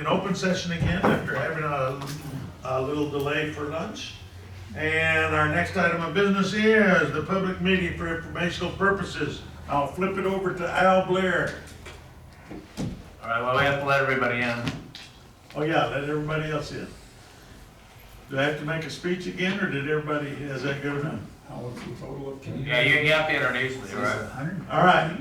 in open session again after having a little delay for lunch. And our next item of business is the public meeting for informational purposes. I'll flip it over to Al Blair. All right, well, we have to let everybody in. Oh yeah, let everybody else in. Do I have to make a speech again, or did everybody, is that good enough? Yeah, you have to introduce me, right? All right.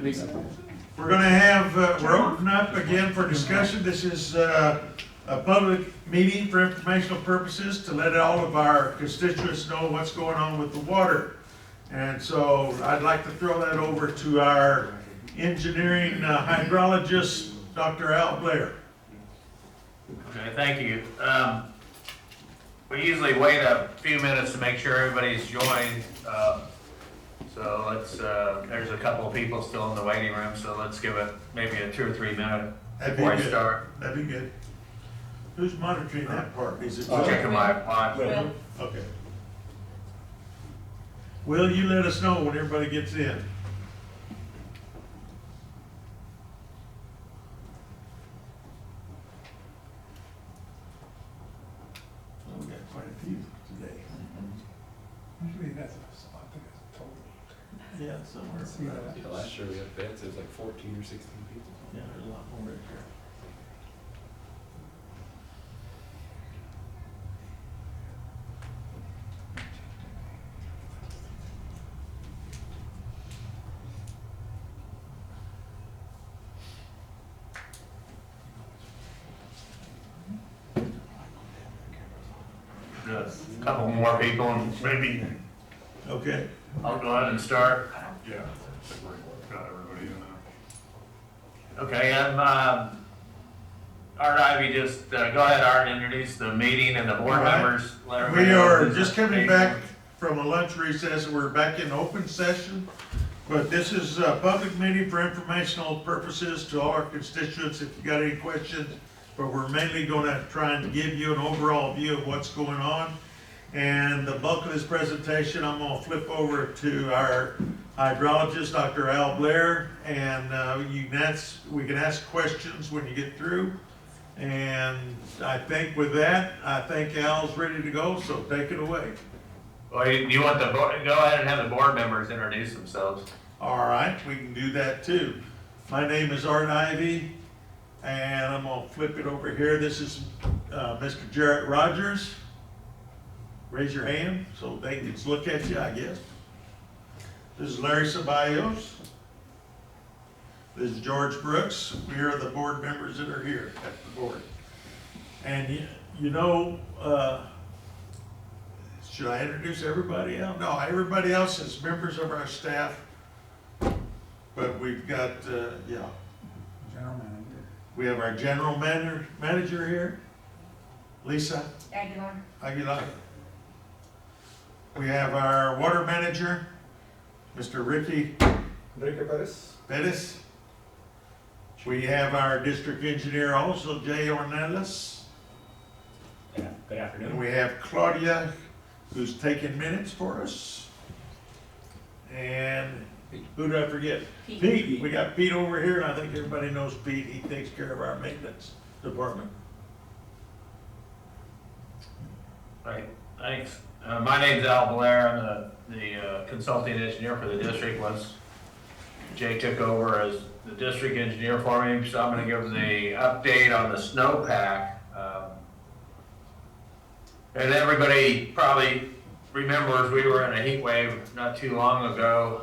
We're gonna have, we're opening up again for discussion. This is a public meeting for informational purposes to let all of our constituents know what's going on with the water. And so I'd like to throw that over to our engineering hydrologist, Dr. Al Blair. Okay, thank you. We usually wait a few minutes to make sure everybody's joined. So let's, there's a couple of people still in the waiting room, so let's give it maybe a 2 or 3 minute before I start. That'd be good. Who's monitoring that part? Is it? Checking my watch. Will? Okay. Will, you let us know when everybody gets in. We got quite a few today. Usually that's a spot, I think it's total. Yeah, somewhere. See that? Yeah, last year we had beds, it was like 14 or 16 people. Yeah, there's a lot more right here. Just a couple more people and maybe Okay. I'll go ahead and start. Yeah, I think we've got everybody in now. Okay, Art Ivy, just go ahead, Art, introduce the meeting and the board All right. members. Let everybody We know are this just is coming being- back from a lunch recess. We're back in open session. But this is a public meeting for informational purposes to all our constituents if you got any questions. But we're mainly gonna try and give you an overall view of what's going on. And the bulk of this presentation, I'm gonna flip over to our hydrologist, Dr. Al Blair. And we can ask questions when you get through. And I think with that, I think Al's ready to go, so take it away. Well, you want the board, go ahead and have the board members introduce themselves. All right, we can do that too. My name is Art Ivy, and I'm gonna flip it over here. This is Mr. Jarrett Rogers. Raise your hand so they can just look at you, I guess. This is Larry Ceballos. This is George Brooks. We are the board members that are here at the board. And you know, should I introduce everybody else? No, everybody else is members of our staff. But we've got, yeah, General manager. we have our general manager here, Lisa Aguilar. We have our water manager, Mr. Ricky Pettis. We have our district engineer also, Jay Ornelas. Yeah, good And afternoon. we have Claudia, who's taking minutes for us. And who did I forget? Pete. We got Pete over here, and I think everybody knows Pete. He takes care of our maintenance department. Right, thanks. My name's Al Blair. I'm the consulting engineer for the district. Once Jay took over as the district engineer for me, so I'm gonna give the update on the snowpack. And everybody probably remembers we were in a heat wave not too long ago.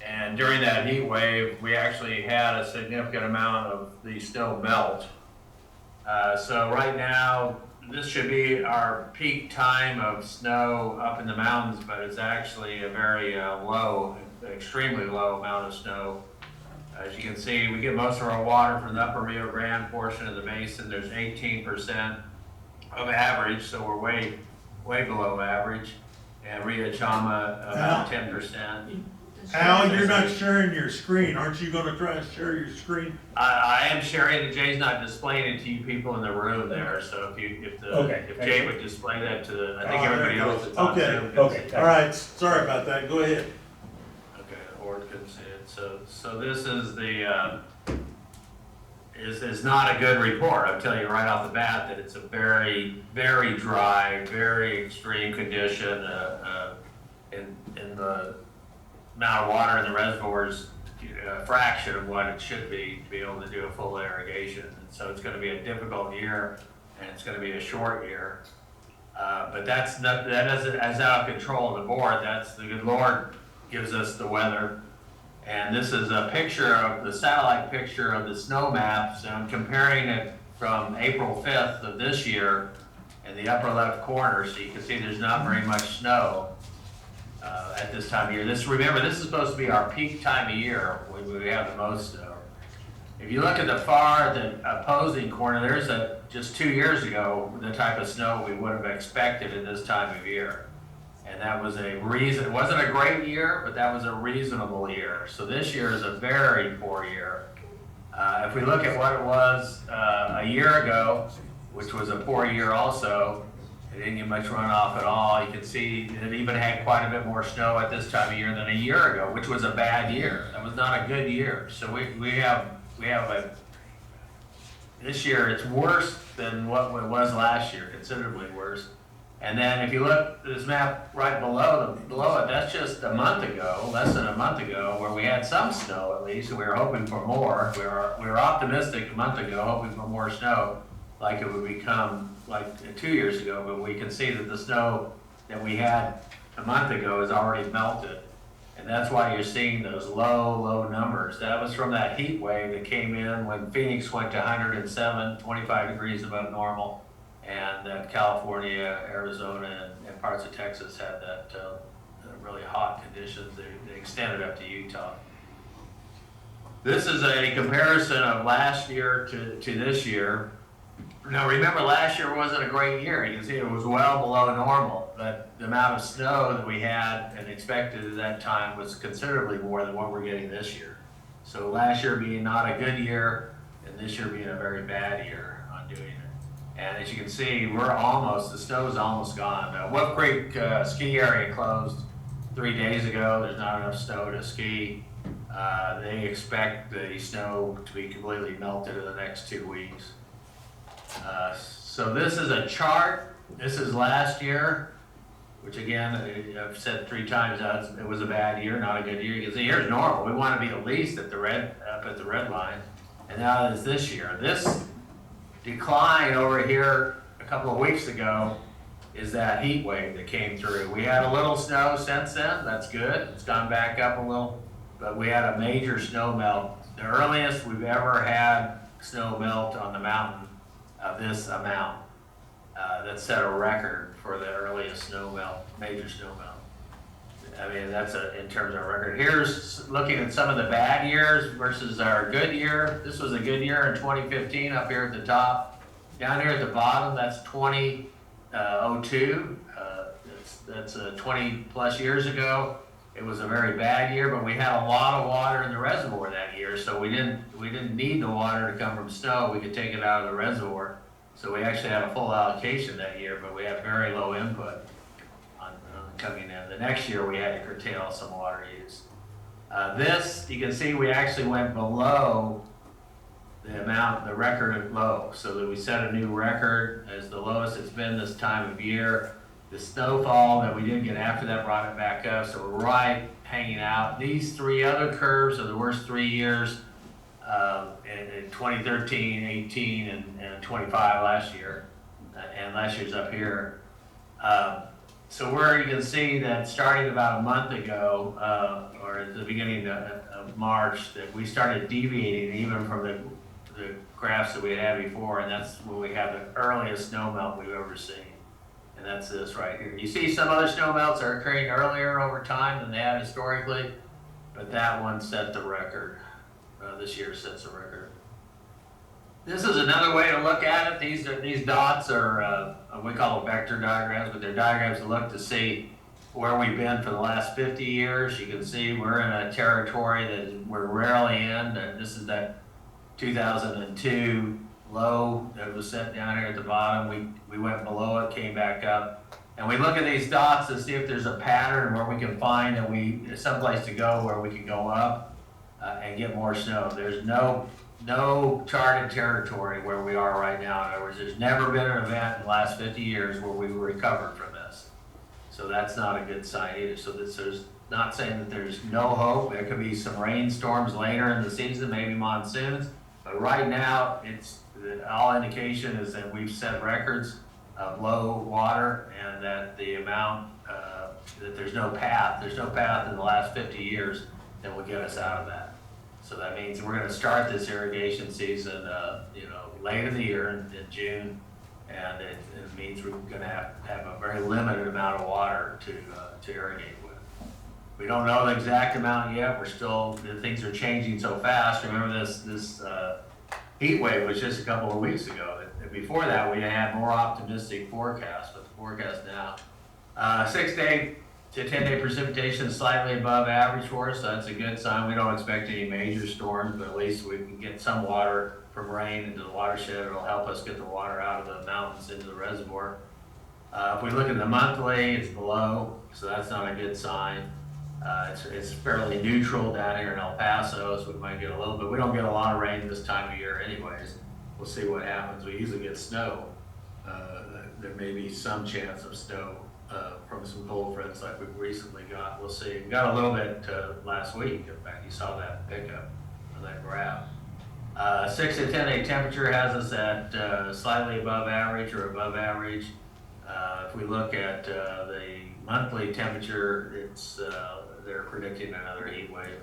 And during that heat wave, we actually had a significant amount of the snow melt. So right now, this should be our peak time of snow up in the mountains, but it's actually a very low, extremely low amount of snow. As you can see, we get most of our water from the upper Rio Grande portion of the basin. There's 18% of average, so we're way below average. And Rio Chama about 10%. Al, you're not sharing your screen. Aren't you gonna try and share your screen? I am sharing it. Jay's not displaying it to you people in the room there, so if Jay would display that to the, I think everybody else is on Zoom. Okay. All right, sorry about that. Go ahead. Okay, the board couldn't see it. So this is the, is not a good report. I'm telling you right off the bat that it's a very, very dry, very extreme condition, in the amount of water in the reservoirs, a fraction of what it should be to be able to do a full irrigation. And so it's gonna be a difficult year, and it's gonna be a short year. But that doesn't, as out of control of the board. That's the good Lord gives us the weather. And this is a picture of the satellite picture of the snow maps, and I'm comparing it from April 5th of this year in the upper left corner, so you can see there's not very much snow at this time of year. Remember, this is supposed to be our peak time of year when we have the most snow. If you look at the opposing corner, there's just 2 years ago, the type of snow we would have expected at this time of year. And that was it wasn't a great year, but that was a reasonable year. So this year is a very poor year. If we look at what it was a year ago, which was a poor year also, it didn't get much runoff at all. You can see it even had quite a bit more snow at this time of year than a year ago, which was a bad year. That was not a good year. So this year it's worse than what it was last year, considerably worse. And then if you look at this map right below it, that's just a month ago, less than a month ago, where we had some snow at least, and we were hoping for more. We were optimistic a month ago, hoping for more snow, like it would become like 2 years ago, but we can see that the snow that we had a month ago has already melted. And that's why you're seeing those low numbers. That was from that heat wave that came in when Phoenix went to 107, 25 degrees above normal. And that California, Arizona, and parts of Texas had that really hot conditions. They extended up to Utah. This is a comparison of last year to this year. Now remember, last year wasn't a great year. You can see it was well below normal, but the amount of snow that we had and expected at that time was considerably more than what we're getting this year. So last year being not a good year, and this year being a very bad year on doing it. And as you can see, the snow is almost gone. Wolf Creek ski area closed 3 days ago. There's not enough snow to ski. They expect the snow to be completely melted in the next 2 weeks. So this is a chart. This is last year, which again, I've said 3 times, it was a bad year, not a good year. You can see here's normal. We want to be at least up at the red line. And now it's this year. This decline over here a couple of weeks ago is that heat wave that came through. We had a little snow since then. That's good. It's gone back up a little, but we had a major snow melt. The earliest we've ever had snow melt on the mountain of this amount. That set a record for the earliest snow melt, major snow melt. I mean, that's in terms of a record. Here's looking at some of the bad years versus our good year. This was a good year in 2015 up here at the top. Down here at the bottom, that's 2002. That's 20 plus years ago. It was a very bad year, but we had a lot of water in the reservoir that year, so we didn't need the water to come from snow. We could take it out of the reservoir. So we actually had a full allocation that year, but we had very low input on coming in. The next year we had to curtail some water use. This, you can see we actually went below the record low, so that we set a new record as the lowest it's been this time of year. The snowfall that we didn't get after that brought it back up, so we're right hanging out. These 3 other curves are the worst 3 years in 2013, 18, and 25 last year, and last year's up here. So where you can see that starting about a month ago, or at the beginning of March, that we started deviating even from the graphs that we had before, and that's when we had the earliest snow melt we've ever seen. And that's this right here. You see some other snow melts are occurring earlier over time than they have historically, but that one set the record. This year sets a record. This is another way to look at it. These dots are we call them vector diagrams, but they're diagrams to look to see where we've been for the last 50 years. You can see we're in a territory that we're rarely in. This is that 2002 low that was set down here at the bottom. We went below it, came back up. And we look at these dots to see if there's a pattern where we can find that there's someplace to go where we can go up and get more snow. There's no no charted territory where we are right now. In other words, there's never been an event in the last 50 years where we recovered from this. So that's not a good sign either. So this is not saying that there's no hope. There could be some rainstorms later in the season, maybe monsoons. But right now, all indication is that we've set records of low water, and that the amount, that there's no path in the last 50 years that will get us out of that. So that means we're gonna start this irrigation season, late in the year in June, and it means we're gonna have a very limited amount of water to irrigate with. We don't know the exact amount yet. Things are changing so fast. Remember this heat wave was just a couple of weeks ago. Before that, we had more optimistic forecasts, but the forecast now, 6-day to 10-day precipitation is slightly above average for us, so that's a good sign. We don't expect any major storms, but at least we can get some water from rain into the watershed. It'll help us get the water out of the mountains into the reservoir. If we look at the monthly, it's below, so that's not a good sign. It's fairly neutral down here in El Paso, so we might get a little bit. We don't get a lot of rain this time of year anyways. We'll see what happens. We usually get snow. There may be some chance of snow from some cold fronts like we recently got. We'll see. We got a little bit last week. In fact, you saw that pickup on that graph. 6 to 10-day temperature has us at slightly above average or above average. If we look at the monthly temperature, they're predicting another heat wave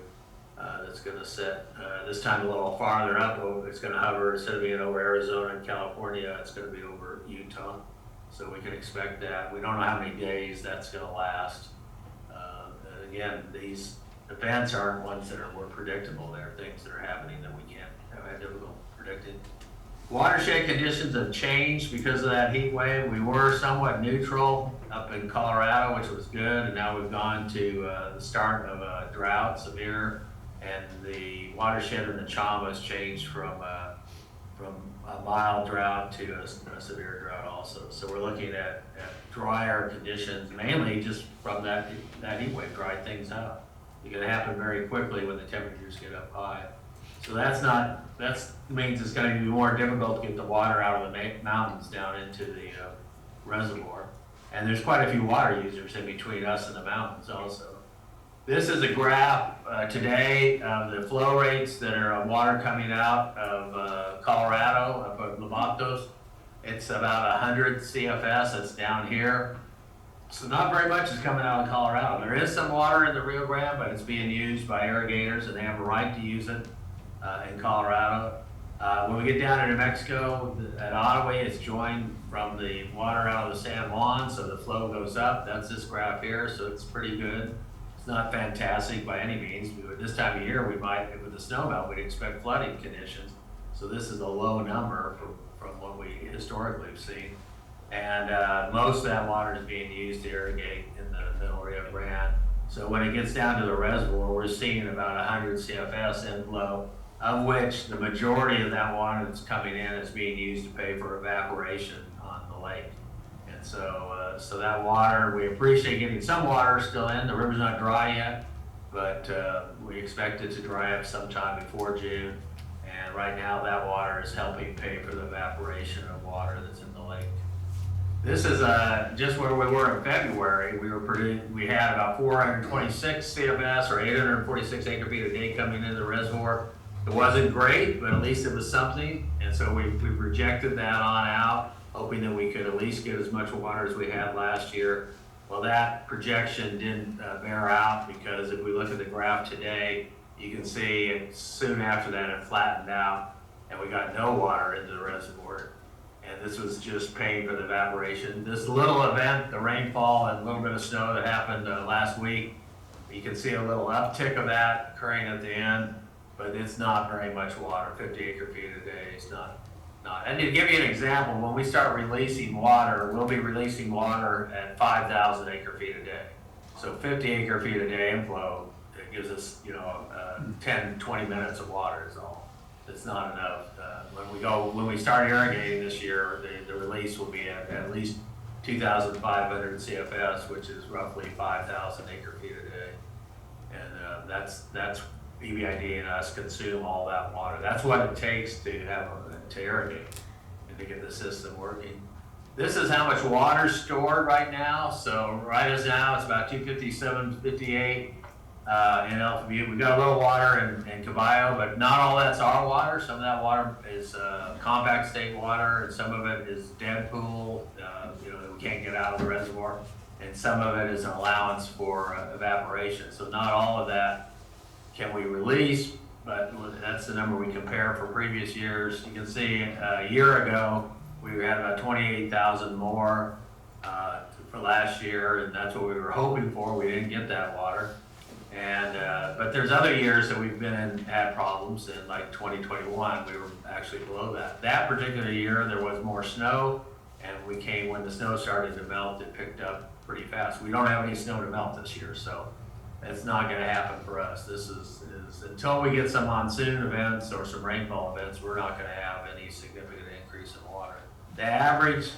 that's going to set this time a little farther up. It's going to hover, instead of being over Arizona and California, it's going to be over Utah. So we can expect that. We don't know how many days that's going to last. Again, these events aren't ones that are more predictable. They're things that are happening that we can't have difficult predicting. Watershed conditions have changed because of that heat wave. We were somewhat neutral up in Colorado, which was good, and now we've gone to the start of a drought, severe, and the watershed in the Chama has changed from a mild drought to a severe drought also. So we're looking at drier conditions, mainly just from that heat wave, dry things out. It's going to happen very quickly when the temperatures get up high. So that means it's going to be more difficult to get the water out of the mountains down into the reservoir. And there's quite a few water users in between us and the mountains also. This is a graph today of the flow rates that are of water coming out of Colorado, up at Los Matos. It's about 100 CFS, that's down here. So not very much is coming out of Colorado. There is some water in the Rio Grande, but it's being used by irrigators, and they have a right to use it in Colorado. When we get down to New Mexico, at Ottawa, it's joined from the water out of the San Juan, so the flow goes up. That's this graph here, so it's pretty good. It's not fantastic by any means. This time of year, we might, with the snow melt, we'd expect flooding conditions. So this is a low number from what we historically have seen. And most of that water is being used to irrigate in the middle Rio Grande. So when it gets down to the reservoir, we're seeing about 100 CFS inflow, of which the majority of that water that's coming in is being used to pay for evaporation on the lake. And so that water, we appreciate getting some water still in. The river's not dry yet, but we expect it to dry up sometime before June. And right now that water is helping pay for the evaporation of water that's in the lake. This is just where we were in February. We had about 426 CFS or 846 acre feet a day coming into the reservoir. It wasn't great, but at least it was something. And so we projected that on out, hoping that we could at least get as much water as we had last year. Well, that projection didn't bear out, because if we look at the graph today, you can see soon after that it flattened out and we got no water into the reservoir. And this was just paying for the evaporation. This little event, the rainfall and a little bit of snow that happened last week, you can see a little uptick of that occurring at the end, but it's not very much water. 50 acre feet a day is not. And to give you an example, when we start releasing water, we'll be releasing water at 5,000 acre feet a day. So 50 acre feet a day inflow, it gives us, 10, 20 minutes of water is all. It's not enough. When we start irrigating this year, the release will be at least 2,500 CFS, which is roughly 5,000 acre feet a day. And that's EBID and us consume all that water. That's what it takes to to irrigate and to get the system working. This is how much water's stored right now. So right as now, it's about 257, 58 in Alpha Butte. We've got a little water in Caballo, but not all that's our water. Some of that water is compact state water, and some of it is dead pool, you know, that we can't get out of the reservoir, and some of it is an allowance for evaporation. So not all of that can we release, but that's the number we compare for previous years. You can see a year ago, we had about 28,000 more for last year, and that's what we were hoping for. We didn't get that water. And, but there's other years that we've been in, had problems, in like 2021, we were actually below that. That particular year, there was more snow, and when the snow started to melt, it picked up pretty fast. We don't have any snow to melt this year, so it's not gonna happen for us. This is until we get some monsoon events or some rainfall events, we're not gonna have any significant increase in water. The average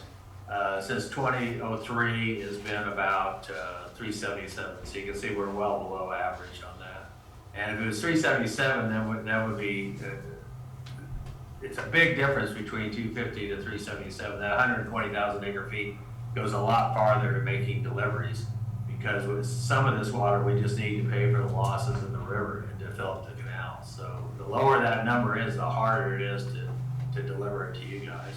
since 2003 has been about 377, so you can see we're well below average on that. And if it was 377, that would be, it's a big difference between 250 to 377. That 120,000 acre feet goes a lot farther to making deliveries, because with some of this water, we just need to pay for the losses in the river and to fill up the canal. So the lower that number is, the harder it is to deliver it to you guys.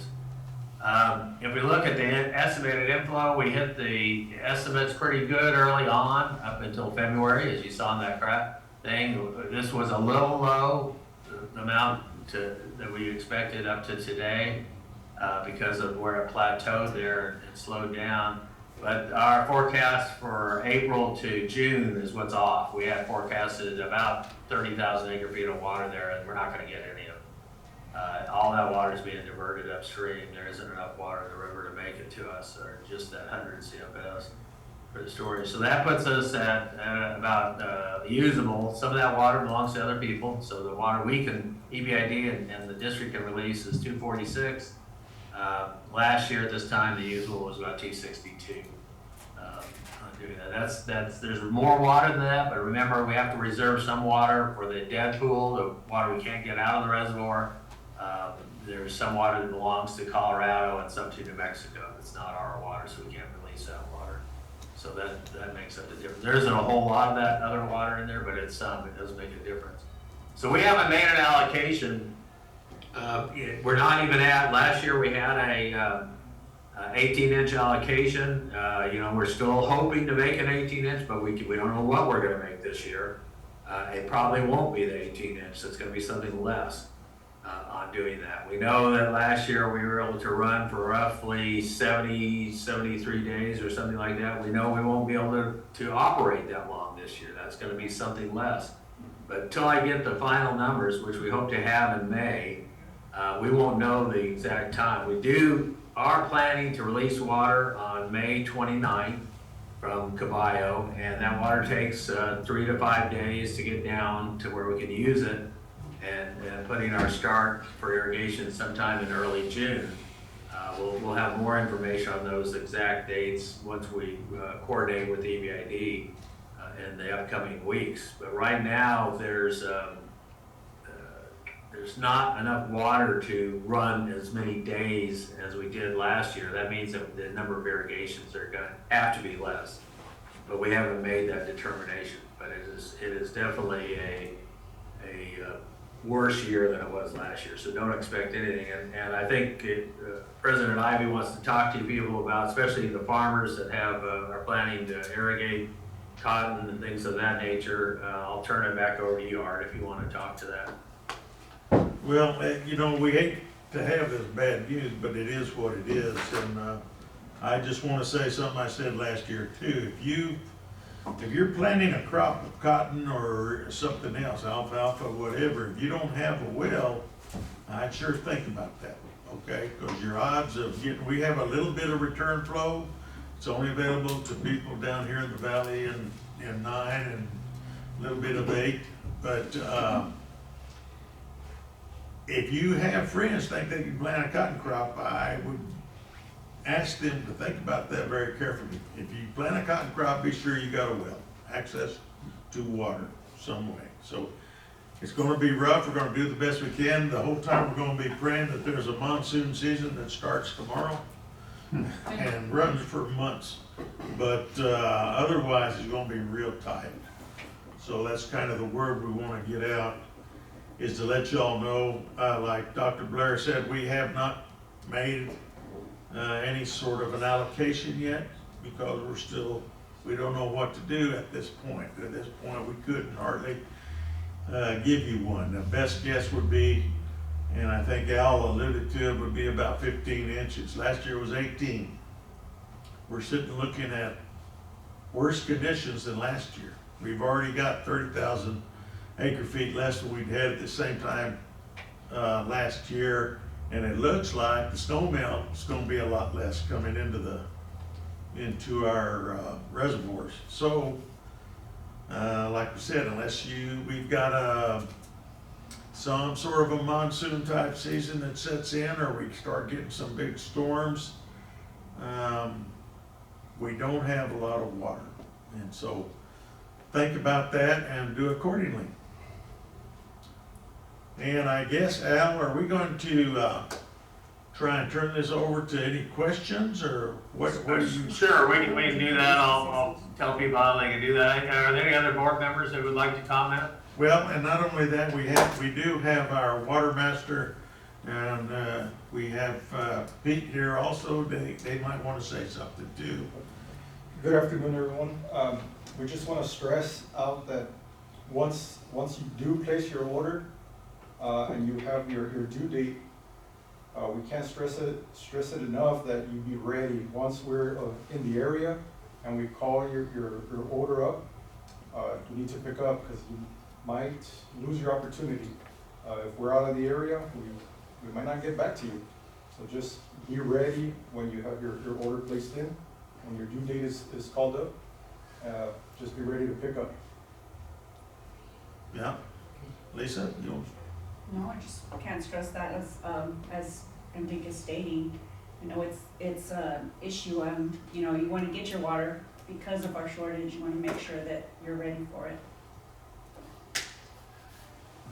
If we look at the estimated inflow, we hit the estimates pretty good early on, up until February, as you saw in that graph thing. This was a little low, the amount that we expected up to today, because of where it plateaued there and slowed down. But our forecast for April to June is what's off. We had forecasted about 30,000 acre feet of water there, and we're not going to get any of it. All that water is being diverted upstream. There isn't enough water in the river to make it to us, or just that 100 CFS for the storage. So that puts us at about usable. Some of that water belongs to other people. So the water we can, EBID and the district can release is 246. Last year at this time, the usable was about 262. On doing that. There's more water than that, but remember, we have to reserve some water for the dead pool, the water we can't get out of the reservoir. There's some water that belongs to Colorado and some to New Mexico. It's not our water, so we can't release that water. So that makes up the difference. There isn't a whole lot of that other water in there, but it's some. It does make a difference. So we haven't made an allocation. We're not even at, last year we had a 18-inch allocation. You know, we're still hoping to make an 18-inch, but we don't know what we're gonna make this year. It probably won't be the 18-inch. It's gonna be something less on doing that. We know that last year we were able to run for roughly 70, 73 days or something like that. We know we won't be able to operate that long this year. That's gonna be something less. But until I get the final numbers, which we hope to have in May, we won't know the exact time. We are planning to release water on May 29th from Caballo, and that water takes 3 to 5 days to get down to where we can use it, and putting our start for irrigation sometime in early June. We'll have more information on those exact dates once we coordinate with EBID in the upcoming weeks. But right now, there's not enough water to run as many days as we did last year. That means that the number of irrigations are going to have to be less. But we haven't made that determination. But it is definitely a worse year than it was last year. So don't expect anything. And I think President Ivey wants to talk to people about, especially the farmers that are planning to irrigate cotton and things of that nature. I'll turn it back over to you, Art, if you want to talk to that. Well, you know, we hate to have this bad news, but it is what it is. And I just want to say something I said last year too. If you're planting a crop of cotton or something else, alfalfa, whatever, if you don't have a well, I'd sure think about that, okay? Because your odds of we have a little bit of return flow. It's only available to people down here in the valley in 9 and a little bit of 8. But if you have friends think they can plant a cotton crop, I would ask them to think about that very carefully. If you plant a cotton crop, be sure you got a well, access to water some way. So It's gonna be rough, we're gonna do the best we can, the whole time we're gonna be praying that there's a monsoon season that starts tomorrow and runs for months, but, otherwise it's gonna be real tight. So that's kind of the word we wanna get out, is to let y'all know, like Dr. Blair said, we have not made, any sort of an allocation yet, because we don't know what to do at this point. At this point, we couldn't hardly give you one. The best guess would be, and I think Al alluded to it, would be about 15 inches. Last year was 18. We're sitting looking at worse conditions than last year. We've already got 30,000 acre feet less than we'd had at the same time last year, and it looks like the snow melt is going to be a lot less coming into our reservoirs. So, like we said, we've got some sort of a monsoon type season that sets in, or we start getting some big storms, we don't have a lot of water. And so think about that and do accordingly. And I guess, Al, are we going to try and turn this over to any questions, or what do you? Sure, we can do that. I'll tell people how they can do that. Are there any other board members that would like to comment? Well, and not only that, we do have our water master, and we have Pete here also. They might want to say something too. Good afternoon, everyone. We just want to stress out that once you do place your order, and you have your due date, we can't stress it enough that you be ready. Once we're in the area and we call your order up, you need to pick up, because you might lose your opportunity. If we're out of the area, we might not get back to you. So just be ready when you have your order placed in. When your due date is called up, just be ready to pick up. Yeah. Lisa, you? No, I just can't stress that as Enrique is stating. You know, it's an issue. You know, you want to get your water because of our shortage. You want to make sure that you're ready for it.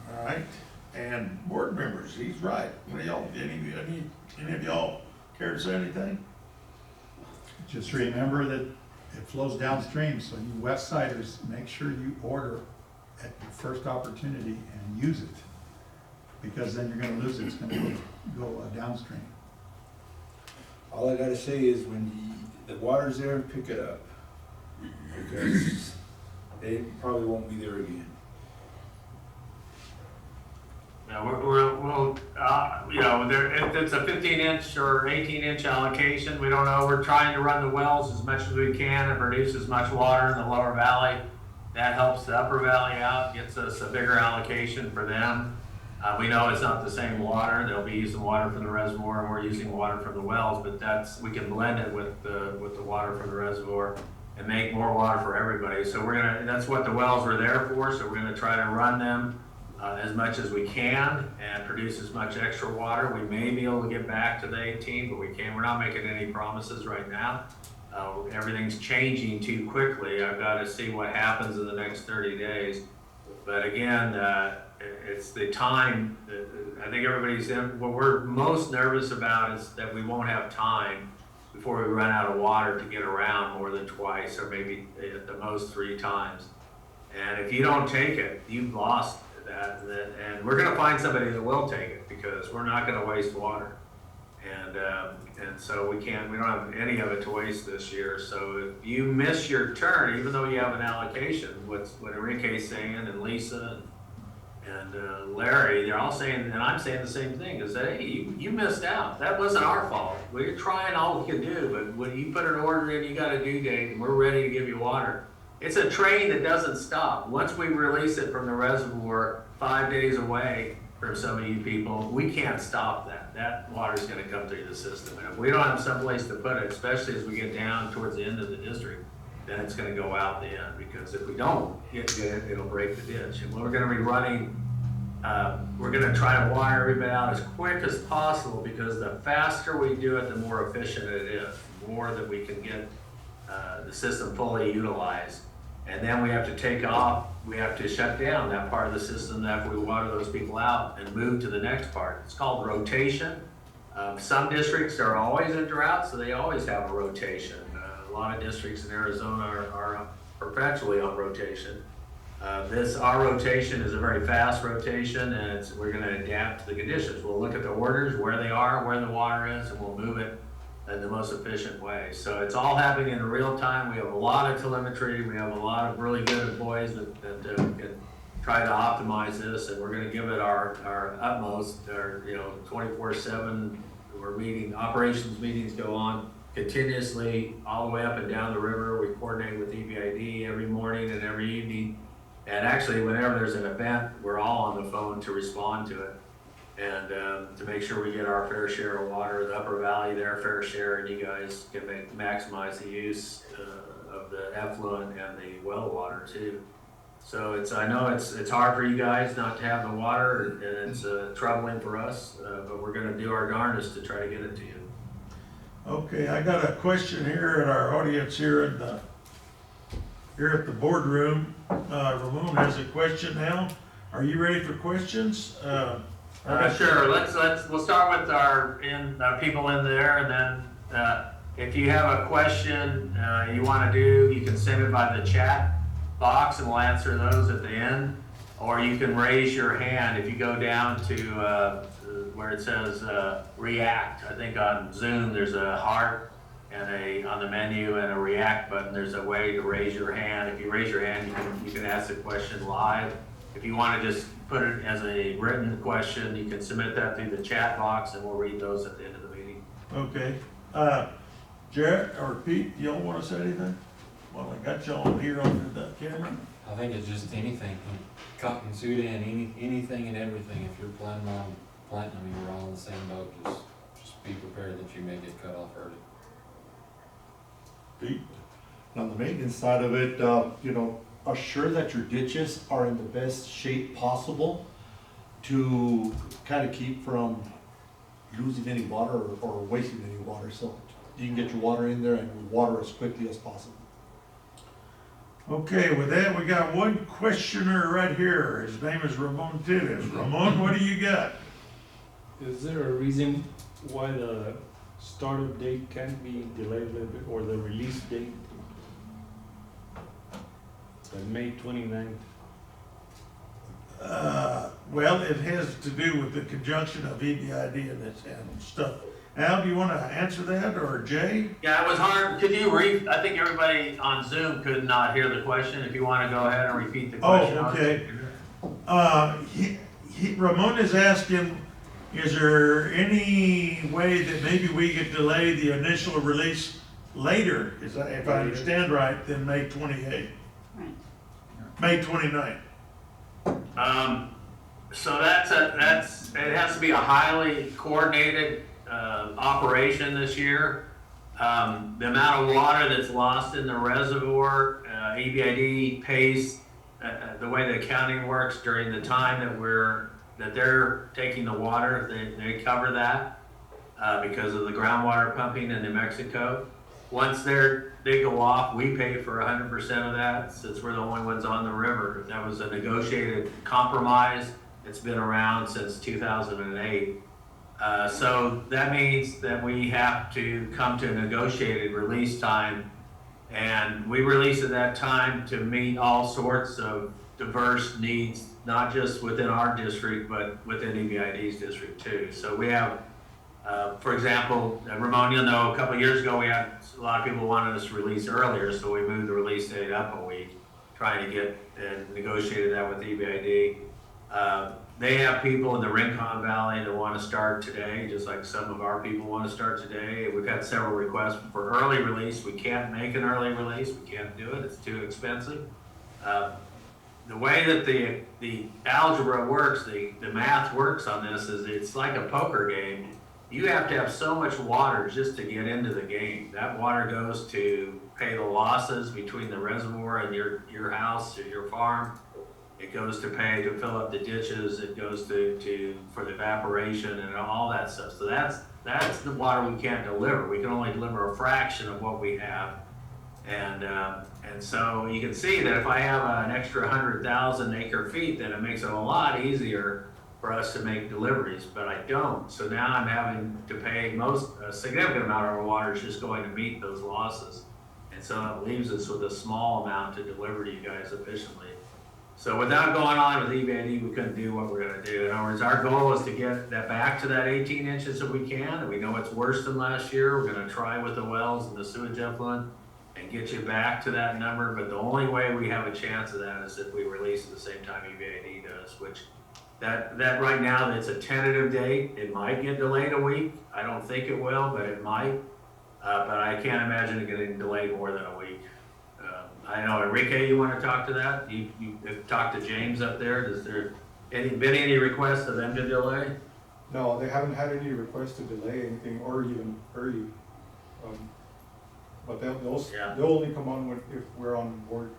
All right. And board members, he's right. What do y'all, any of y'all care to say anything? Just remember that it flows downstream, so you west siders, make sure you order at your first opportunity and use it. Because then you're gonna lose it, it's gonna go downstream. All I gotta say is when the water's there, pick it up. Because they probably won't be there again. Now, we'll you know, if it's a 15-inch or 18-inch allocation, we don't know. We're trying to run the wells as much as we can and produce as much water in the lower valley. That helps the upper valley out, gets us a bigger allocation for them. We know it's not the same water. They'll be using water from the reservoir, and we're using water from the wells, but we can blend it with the water from the reservoir and make more water for everybody. So that's what the wells were there for. So we're gonna try to run them as much as we can and produce as much extra water. We may be able to get back to the 18, but we're not making any promises right now. Everything's changing too quickly. I've got to see what happens in the next 30 days. But again, it's the time. I think what we're most nervous about is that we won't have time before we run out of water to get around more than twice, or maybe at the most 3 times. And if you don't take it, you've lost that. And we're going to find somebody that will take it, because we're not going to waste water. And so we don't have any of it to waste this year. So if you miss your turn, even though you have an allocation, what Enrique's saying, and Lisa and Larry, they're all saying, and I'm saying the same thing, is that, hey, you missed out. That wasn't our fault. We're trying all we can do, but when you put an order in, you got a due date, and we're ready to give you water. It's a train that doesn't stop. Once we release it from the reservoir 5 days away from some of you people, we can't stop that. That water's gonna come through the system. And if we don't have someplace to put it, especially as we get down towards the end of the district, then it's gonna go out the end, because if we don't get it, it'll break the ditch. And we're gonna be running, we're gonna try to wire everybody out as quick as possible, because the faster we do it, the more efficient it is, the more that we can get the system fully utilized. And then we have to take off we have to shut down that part of the system after we water those people out and move to the next part. It's called rotation. Some districts are always in drought, so they always have a rotation. A lot of districts in Arizona are perpetually on rotation. Our rotation is a very fast rotation, and we're gonna adapt to the conditions. We'll look at the orders, where they are, where the water is, and we'll move it in the most efficient way. So it's all happening in real time. We have a lot of telemetry. We have a lot of really good employees that can try to optimize this, and we're gonna give it our utmost, 24/7. We're meeting, operations meetings go on continuously all the way up and down the river. We coordinate with EPID every morning and every evening. And actually, whenever there's an event, we're all on the phone to respond to it. And to make sure we get our fair share of water, the Upper Valley, their fair share, and you guys can maximize the use of the effluent and the well water too. So I know it's hard for you guys not to have the water, and it's troubling for us, but we're gonna do our darndest to try to get it to you. Okay, I got a question here at our audience here at the boardroom. Ramon has a question now. Are you ready for questions? Sure, we'll start with our people in there, and then if you have a question you wanna do, you can send it by the chat box and we'll answer those at the end. Or you can raise your hand if you go down to where it says react. I think on Zoom there's a heart and on the menu and a react button. There's a way to raise your hand. If you raise your hand, you can ask the question live. If you want to just put it as a written question, you can submit that through the chat box and we'll read those at the end of the meeting. Okay. Jarrett or Pete, y'all want to say anything? Well, I got y'all on here on the camera. I think it's just anything, cotton Sudan, anything and everything. If you're planning on planting them, you're all in the same boat. Just be prepared that you may get cut off early. Pete? On the maintenance side of it, assure that your ditches are in the best shape possible to kind of keep from losing any water or wasting any water, so you can get your water in there and water as quickly as possible. Okay, with that, we got one questioner right here. His name is Ramon Tittis. Ramon, what do you got? Is there a reason why the startup date can't be delayed a little bit, or the release date? The May 29th. Well, it has to do with the conjunction of EBID and stuff. Al, do you want to answer that, or Jay? Yeah, it was hard. Could you I think everybody on Zoom could not hear the question. If you want to go ahead and repeat the question. Oh, okay. Ramon is asking, is there any way that maybe we could delay the initial release later, if I understand right, than May 28th? Right. May 29th. So it has to be a highly coordinated operation this year. The amount of water that's lost in the reservoir, EBID pays the way the accounting works during the time that they're taking the water. They cover that because of the groundwater pumping in New Mexico. Once they go off, we pay for 100% of that, since we're the only ones on the river. That was a negotiated compromise. It's been around since 2008. So that means that we have to come to a negotiated release time, and we release at that time to meet all sorts of diverse needs, not just within our district, but within EBID's district too. So we have, for example, Ramon, you'll know a couple of years ago we had a lot of people wanted us to release earlier, so we moved the release date up a week, trying to get and negotiated that with EBID. They have people in the Rincon Valley that want to start today, just like some of our people want to start today. We've had several requests for early release. We can't make an early release. We can't do it. It's too expensive. The way that the algebra works, the math works on this is it's like a poker game. You have to have so much water just to get into the game. That water goes to pay the losses between the reservoir and your house or your farm. It goes to pay to fill up the ditches. It goes for the evaporation and all that stuff. So that's the water we can't deliver. We can only deliver a fraction of what we have. And so you can see that if I have an extra 100,000 acre feet, then it makes it a lot easier for us to make deliveries, but I don't. So now I'm having to pay a significant amount of our water is just going to meet those losses. And so it leaves us with a small amount to deliver to you guys efficiently. So without going on with EPCWID, we couldn't do what we're gonna do. In other words, our goal is to get that back to that 18 inches if we can, and we know it's worse than last year. We're gonna try with the wells and the sewage effluent and get you back to that number, but the only way we have a chance of that is if we release at the same time EPCWID does, which that right now, it's a tentative date. It might get delayed a week. I don't think it will, but it might. But I can't imagine it getting delayed more than a week. I know, Enrique, you want to talk to that? You have talked to James up there. Has there been any requests of them to delay? No, they haven't had any requests to delay anything or even hurry. But they'll only come on if we're on board.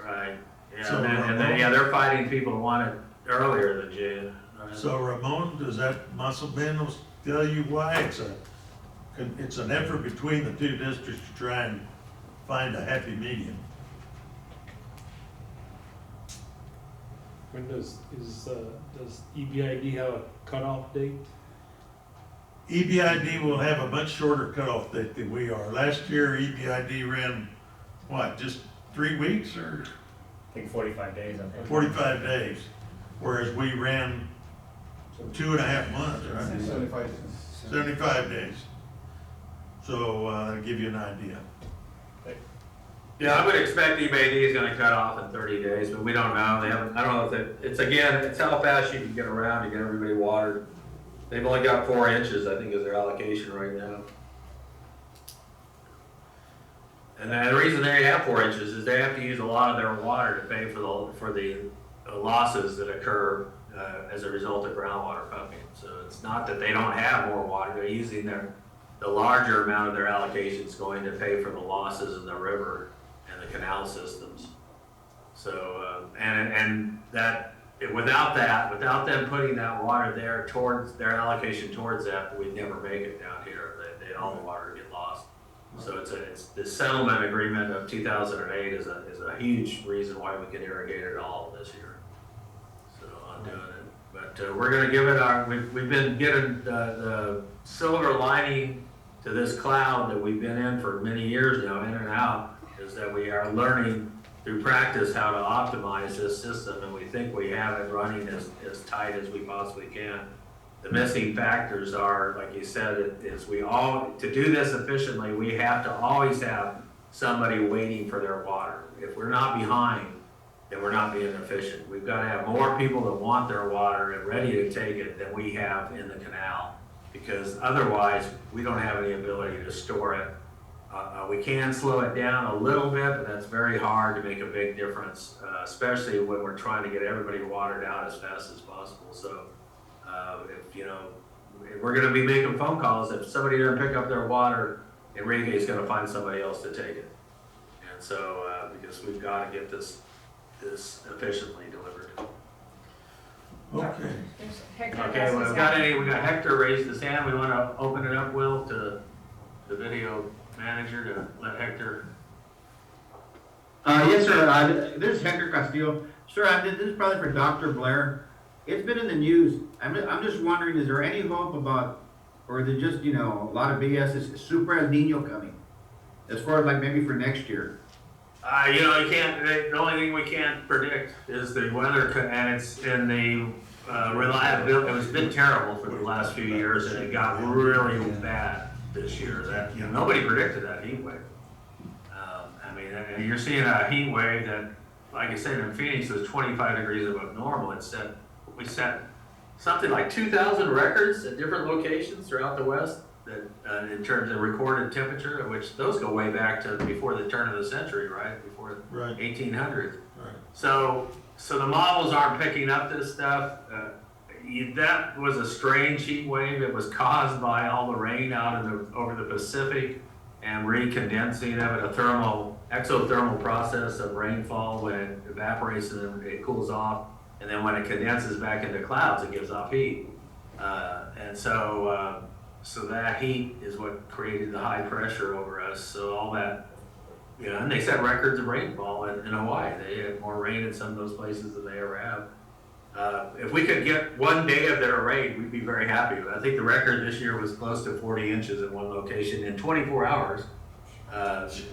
Right. Yeah, So, and then, yeah, they're fighting people who want it earlier than June. Right? So Ramon, does that muscle band tell you why it's an effort between the two districts to try and find a happy medium? When does EPCWID have a cutoff date? EPCWID will have a much shorter cutoff date than we are. Last year, EPCWID ran, what, just 3 weeks or I think 45 days, I think. 45 days? Whereas we ran 2.5 months, right? 75 days. So, that'll give you an idea. Yeah, I would expect EPCWID is going to cut off in 30 days, but we don't know. They haven't. I don't know if it's how fast you can get around to get everybody watered. They've only got 4 inches, I think, is their allocation right now. And the reason they have 4 inches is they have to use a lot of their water to pay for the losses that occur as a result of groundwater pumping. So it's not that they don't have more water; they're using the larger amount of their allocations going to pay for the losses in the river and the canal systems. So and that without them putting that water there towards their allocation towards that, we'd never make it down here. All the water get lost. So it's the settlement agreement of 2008 is a huge reason why we can irrigate it all this year. So I'm doing it, but we're going to give it we've been getting the silver lining to this cloud that we've been in for many years now, in and out, is that we are learning through practice how to optimize this system, and we think we have it running as tight as we possibly can. The missing factors are, like you said, to do this efficiently, we have to always have somebody waiting for their water. If we're not behind, then we're not being efficient. We've got to have more people that want their water and ready to take it than we have in the canal, because otherwise we don't have any ability to store it. We can slow it down a little bit, but that's very hard to make a big difference, especially when we're trying to get everybody watered out as fast as possible. So if we're going to be making phone calls, if somebody doesn't pick up their water, Enrique is going to find somebody else to take it. And so because we've got to get this efficiently delivered. Okay. Okay, well, we got Hector raised his hand. We want to open it up, Will, to the video manager to let Hector. Yes, sir. This is Hector Castillo. Sir, this is probably for Dr. Blair. It's been in the news. I'm just wondering, is there any hope about, or is it just, a lot of BS, is Super El Nino coming? As far as like maybe for next year? You can't, the only thing we can't predict is the weather, and it's in the reliability. It's been terrible for the last few years, and it got really bad this year. Nobody predicted that heat wave. And you're seeing a heat wave that, like I said, in Phoenix was 25 degrees above normal. We set something like 2,000 records at different locations throughout the West that, in terms of recorded temperature, which those go way back to before the turn of the century, right? Before 1800s. Right. So the models aren't picking up this stuff. That was a strange heat wave. It was caused by all the rain out over the Pacific and recondensing of it, exothermal process of rainfall. When it evaporates and then it cools off, and then when it condenses back into clouds, it gives off heat. So that heat is what created the high pressure over us. So all that You know, and they set records of rainfall in Hawaii. They had more rain in some of those places than they ever have. If we could get one day of their rain, we'd be very happy. I think the record this year was close to 40 inches in one location in 24 hours.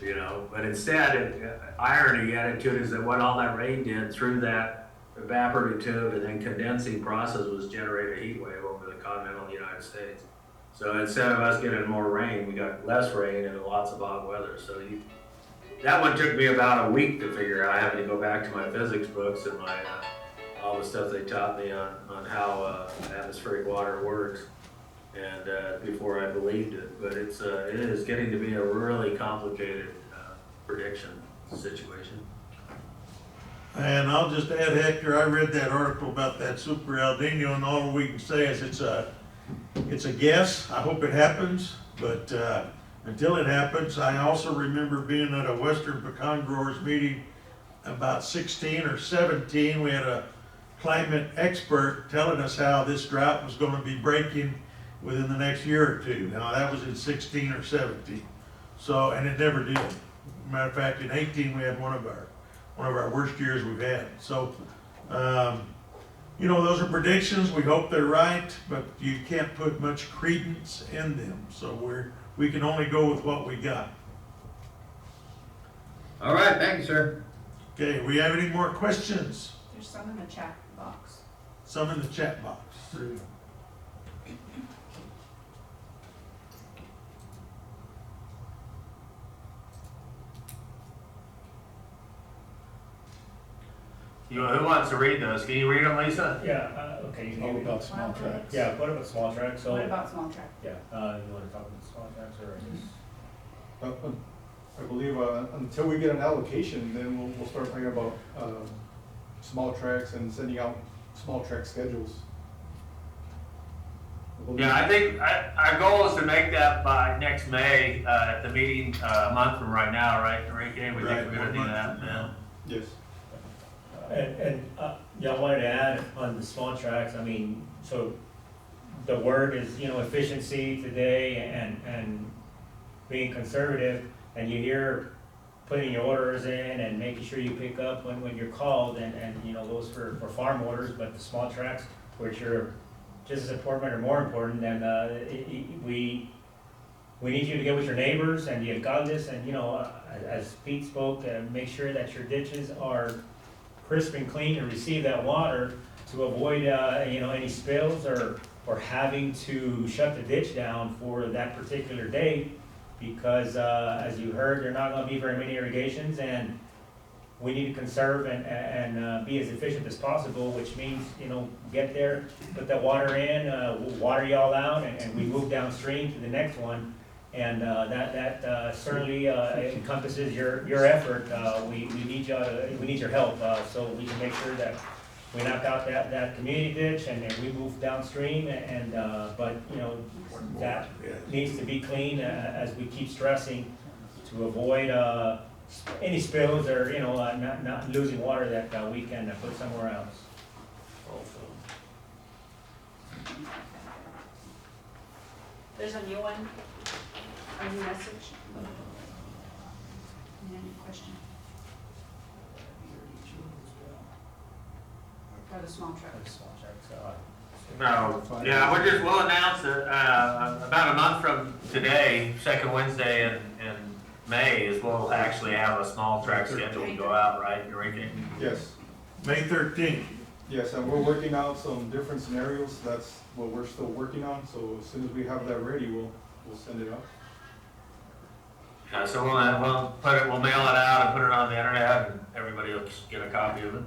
You know, but instead, irony added to it is that what all that rain did through that evaporative and then condensing process was generate a heat wave over the continental United States. So instead of us getting more rain, we got less rain and lots of hot weather. So that one took me about a week to figure out. I had to go back to my physics books and my all the stuff they taught me on how atmospheric water works, and before I believed it. But it is getting to be a really complicated prediction situation. And I'll just add, Hector, I read that article about that Super El Nino, and all we can say is it's a guess. I hope it happens, but until it happens, I also remember being at a Western Pecan Growers meeting about 16 or 17. We had a climate expert telling us how this drought was going to be breaking within the next year or two. Now that was in 16 or 17. So, and it never did. Matter of fact, in 18 we had one of our worst years we've had. So, you know, those are predictions. We hope they're right, but you can't put much credence in them. So we can only go with what we got. All right, thank you, sir. Okay, we have any more questions? There's some in the chat box. Some in the chat box. Who wants to read those? Can you read them, Lisa? Yeah, okay, you All can, about small tracks. yeah, what about small tracks, so. What about small track? Yeah, you wanna talk about small tracks or just? I believe, until we get an allocation, then we'll start talking about, small tracks and sending out small track schedules. Yeah, I think our goal is to make that by next May at the meeting a month from right now, right, Enrique? We think we're gonna do that now. Yes. Yeah, I wanted to add on the small tracks, I mean, so the word is, you know, efficiency today and being conservative, and you hear putting your orders in and making sure you pick up when you're called, and you know, those for farm orders, but the small tracks, which are just as important or more important, then we need you to get with your neighbors and the alcaldes, and you know, as Pete spoke, make sure that your ditches are crisp and clean to receive that water, to avoid you know, any spills or having to shut the ditch down for that particular day, because as you heard, there are not going to be very many irrigations, and we need to conserve and be as efficient as possible, which means, you know, get there, put that water in, we'll water y'all out, and we move downstream to the next one. And that certainly encompasses your effort. We need we need your help, so we can make sure that we knock out that community ditch and we move downstream. But you know, that needs to be clean, as we keep stressing, to avoid any spills or, you know, not losing water that we can put somewhere else. There's a new one, a new message. Any question? For the small trucks. No, yeah, we'll announce it, about a month from today, second Wednesday in May is we'll actually have a small track schedule to go out, right, Enrique? Yes. May 13th. Yes, and we're working out some different scenarios. That's what we're still working on. So as soon as we have that ready, we'll send it out. So we'll mail it out and put it on the internet, and everybody will get a copy of it.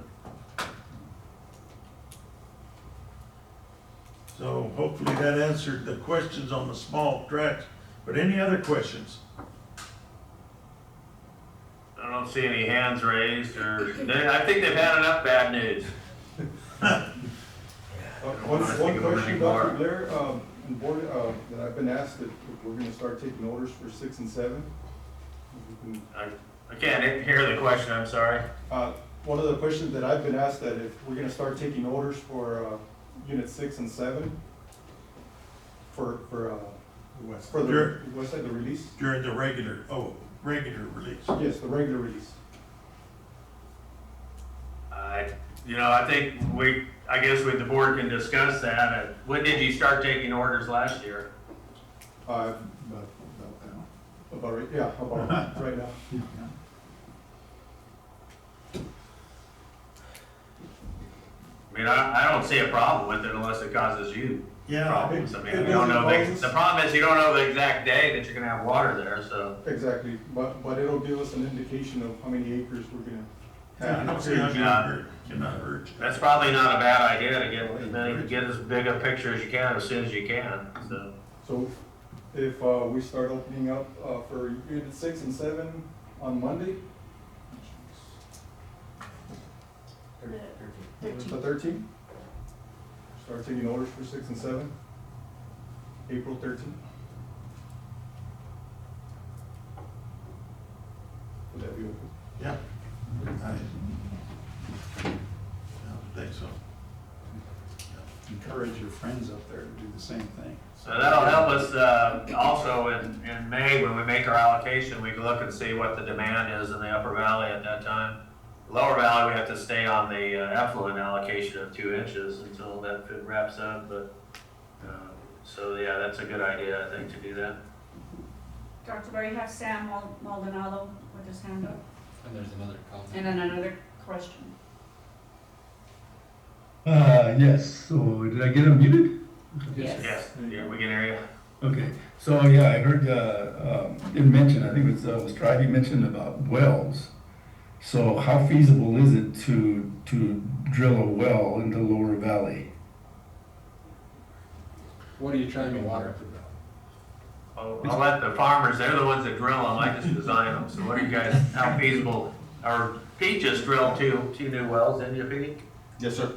So hopefully that answered the questions on the small tracks. But any other questions? I don't see any hands raised, I think they've had enough bad news. One question, Dr. Blair, board, that I've been asked that we're gonna start taking orders for 6 and 7. I can't hear the question, I'm sorry. One of the questions that I've been asked that if we're gonna start taking orders for unit 6 and 7 for the west side, the release. During the regular, regular release? Yes, the regular release. I think I guess the board can discuss that. When did you start taking orders last year? About right, yeah, about right now. I mean, I don't see a problem with it unless it causes you Yeah, problems. I mean, it you don't know, causes- the problem is you don't know the exact day that you're gonna have water there, so. Exactly, but it'll give us an indication of how many acres we're gonna I have. don't see how Yeah. cannot hurt. That's probably not a bad idea to get as big a picture as you can as soon as you can, so. So if we start opening up for unit 6 and 7 on Monday, the 13th, start taking orders for 6 and 7, April 13th. Would that be okay? Yeah. I think so. Encourage your friends up there to do the same thing. So that'll help us, also in May, when we make our allocation, we can look and see what the demand is in the upper valley at that time. Lower valley, we have to stay on the effluent allocation of 2 inches until that wraps up, but, so yeah, that's a good idea, I think, to do that. Dr. Barry, you have Sam Maldonado with his hand up, And there's another comment. and then another question. Yes, so did I get unmuted? Yes. Yes, yeah, we can hear you. Okay, so yeah, I heard, it mentioned, I think it was Strive, mentioned about wells. So how feasible is it to drill a well in the lower valley? What are you trying to water? I'll let the farmers, they're the ones that drill them, I just design them, so what are you guys, how feasible? Or Pete just drilled two new wells, didn't you, Pete? Yes, sir.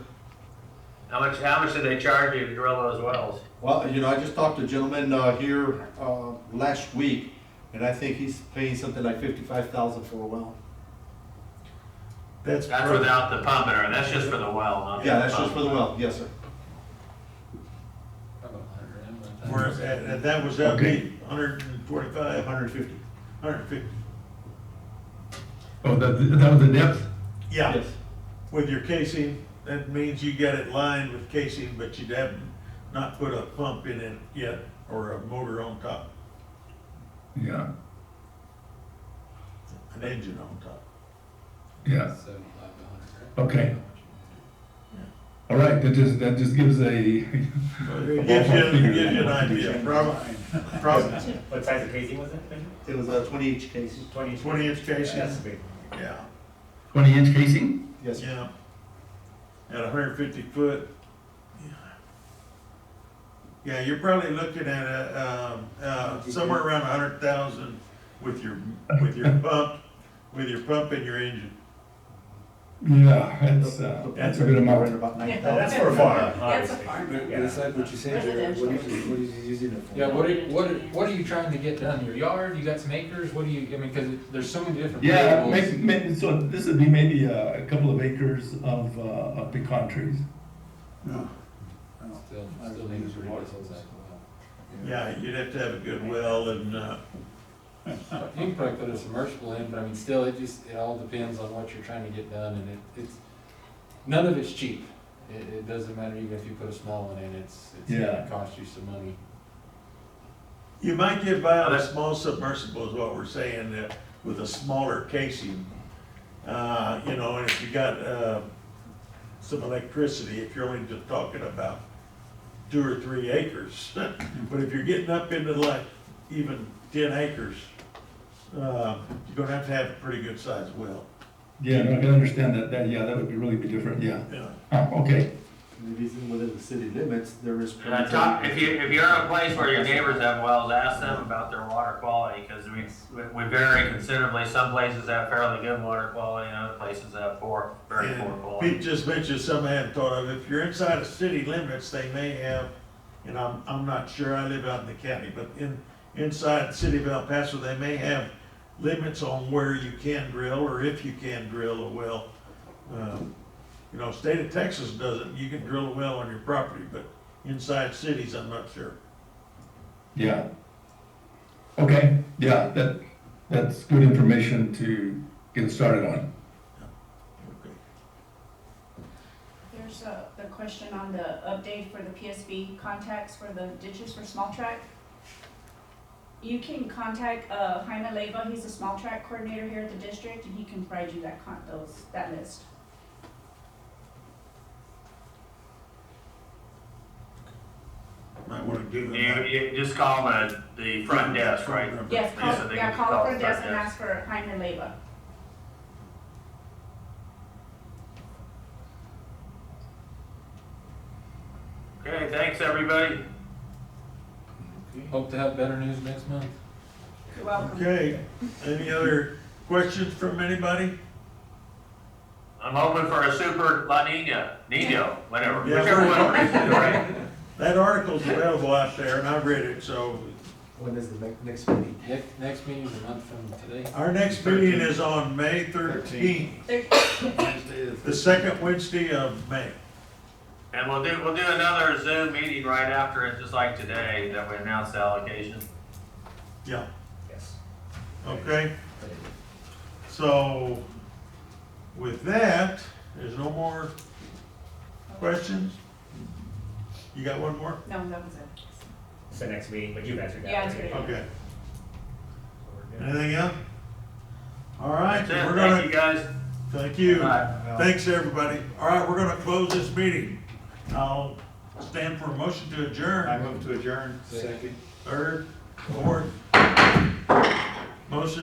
How much did they charge you to drill those wells? Well, I just talked to a gentleman here last week, and I think he's paying something like 55,000 for a well. That's without the pump and everything, that's just for the well, not Yeah, the that's just pump. for the well, yes, sir. About 100 grand, but that- Whereas, and that was up Okay. 145, 150. 150. Oh, that was the depth? Yeah, Yes. with your casing, that means you got it lined with casing, but you'd have not put a pump in it yet, or a motor on top, Yeah, an engine on top. yeah. 75 to 100 grand. Okay. All right, that just gives a, It gives you an idea, probably What size of casing was it? It was a 20-inch casing. 20-inch casing, That's big. yeah, 20-inch casing? Yes, sir. yeah. At 150 foot. Yeah, you're probably looking at somewhere around 100,000 with your pump and your engine. Yeah, that's a good Right amount. about Yeah, 9,000. That's for a farm, That's a obviously. farm. But it's like what you said, Jared, what is he using it for? Yeah, what are you trying to get done? Your yard? You got some acres? What do you, I mean, because there's so many different Yeah, variables. so this would be maybe a couple of acres of pecan trees. No. Still need a pretty decent size well. Yeah, you'd have to have a good well and, You can probably put a submersible in, but I mean, still, it all depends on what you're trying to get done, and it's, none of it's cheap. It doesn't matter even if you put a small one in, it's Yeah. gonna cost you some money. you might get by on a small submersible is what we're saying, with a smaller casing. And if you got, some electricity, if you're only just talking about 2 or 3 acres. But if you're getting up into like even 10 acres, you're gonna have to have a pretty good sized well. Yeah, no, I can understand that, yeah, that would be different, yeah. Okay. And if he's within the city limits, there is. If you're in a place where your neighbors have wells, ask them about their water quality, because we vary considerably. Some places have fairly good water quality, and other places have very poor And quality. Pete just mentioned something I hadn't thought of. If you're inside of city limits, they may have, and I'm not sure, I live out in the county, but inside the city of El Paso, they may have limits on where you can drill or if you can drill a well. State of Texas doesn't, you can drill a well on your property, but inside cities, I'm not sure. Yeah. Okay, yeah, that's good information to get started on. Okay. There's the question on the update for the PSB contacts for the ditches for small track. You can contact, Jaime Leyva, he's a small track coordinator here at the district, and he can provide you that list. Might wanna give them You, that. you just call the front desk, right? Yes, Yeah, so they can call the call front the desk front and desk. ask for Jaime Leyva. Okay, thanks, everybody. Hope to have better news next month. You're welcome. Okay, any other questions from anybody? I'm hoping for a super La Nino, whatever, Yeah. whichever one it is, right? That article's available out there, and I read it, so When is the next meeting? Next meeting's a month from today. our next meeting is on May 13th, the second Wednesday of May. And we'll do another Zoom meeting right after it, just like today, that we announce the allocation. Yeah, Yes. okay? So, with that, there's no more questions? You got one more? No, that was it. It's the next meeting, but you've answered that. Yeah, it's good. Okay. Anything else? All right, That's it, we're thank gonna, you guys. thank you. Bye. Thanks, everybody. All right, we're gonna close this meeting. I'll stand for a motion to I adjourn. move to adjourn. Second. Third, fourth. Motion